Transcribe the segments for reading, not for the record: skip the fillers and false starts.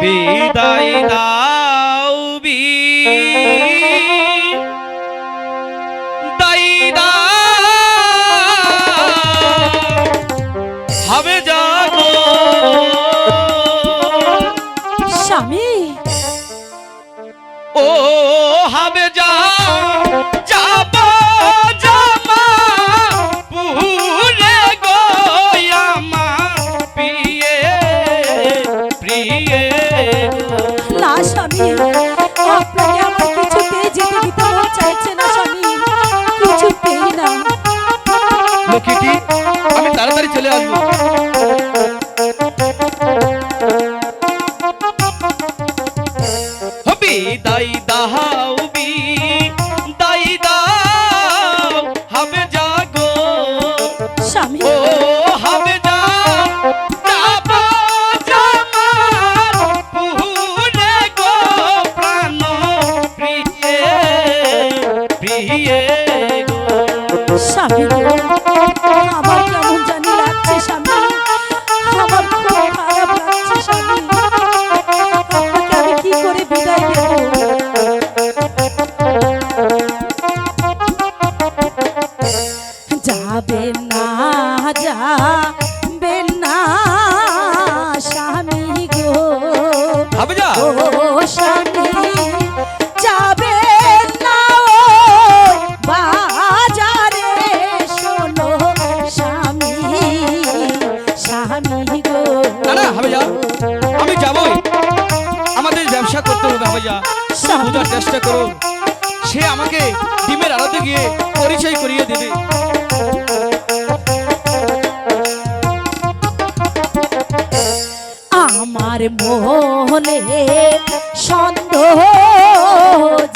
বিদায় দাও বিদায় দাও হবে জাগো স্বামী ও হবে যা যাব জামা পুরে গো আমার প্রিয়ে প্রিয়ে না স্বামী আপনাকে আমার কিছুতেই যেতে দিতে মন চাইছে না স্বামী কিছুতেই না লক্ষ্মীটি আমি তাড়াতাড়ি চলে আসবো বিদায় দাও বিদায় দাও হবে জাগো স্বামী ও হবে যা যাব জামার পুরে গো প্রাণ প্রিয়ে প্রিয়ে গো স্বামী গো, আমার কেমন জানি লাগছে স্বামী আমার খুব খারাপ লাগছে স্বামী আপনাকে আমি কি করে বিদায় দেব যাবে না যাবে না স্বামী গো হবে যা ও স্বামী যাবে না ও বাজারে শোনো স্বামী স্বামী গো না না হবে যা আমি যাবই আমাদের ব্যবসা করতে হবে হবে যা বোঝার চেষ্টা করো সে আমাকে ডিমের আড়াতে গিয়ে পরিচয় করিয়ে দেবে আমার মনে সন্দেহ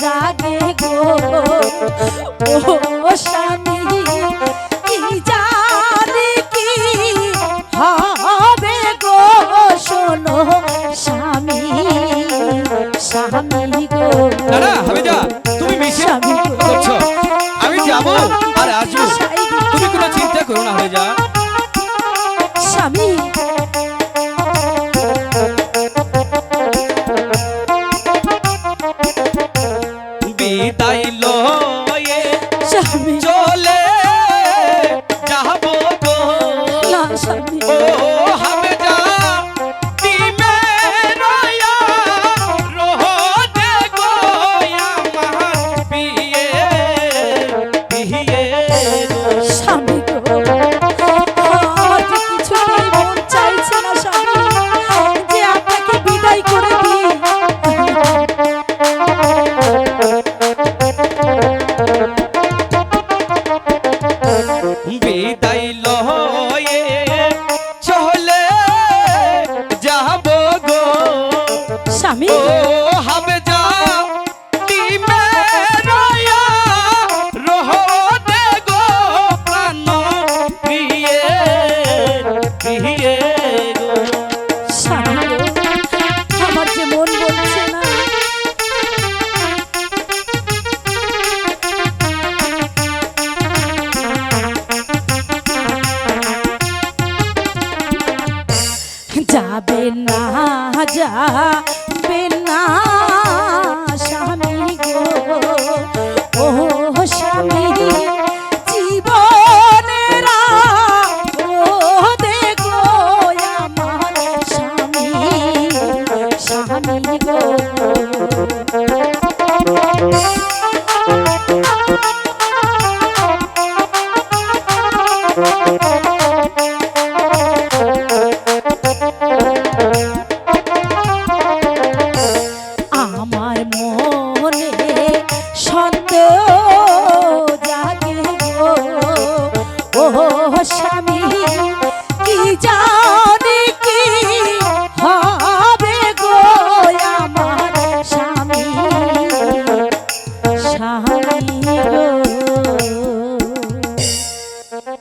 জাগে গো ও স্বামী কি জানি কি হবে গো শোনো স্বামী স্বামী গো না না হবে যা তুমি মিশে স্বামী গো। করছো আমি যাবো আর আসবো তুমি কোনো চিন্তা করো না হবে যা স্বামী বিদায় লয়ে স্বামী চলে যাবো গো না স্বামী ও হবে যা ডিমে রয়া রোদে গো আমার পিয়ে পিয়ে গো স্বামী গো আমার যে কিছুতেই মন চাইছে না স্বামী যে আপনাকে বিদায় করে দিই বিদায় লয়ে চলে যাবো গো স্বামী ও হবে যা ডিমে রয়া রোদে গো প্রাণ প্রিয়ে প্রিয়ে গো স্বামী গো আমার যে মন বলছে না যাবে না যাবে না স্বামী গো ও স্বামী জীবনের ও দেখো আমার স্বামী স্বামী গো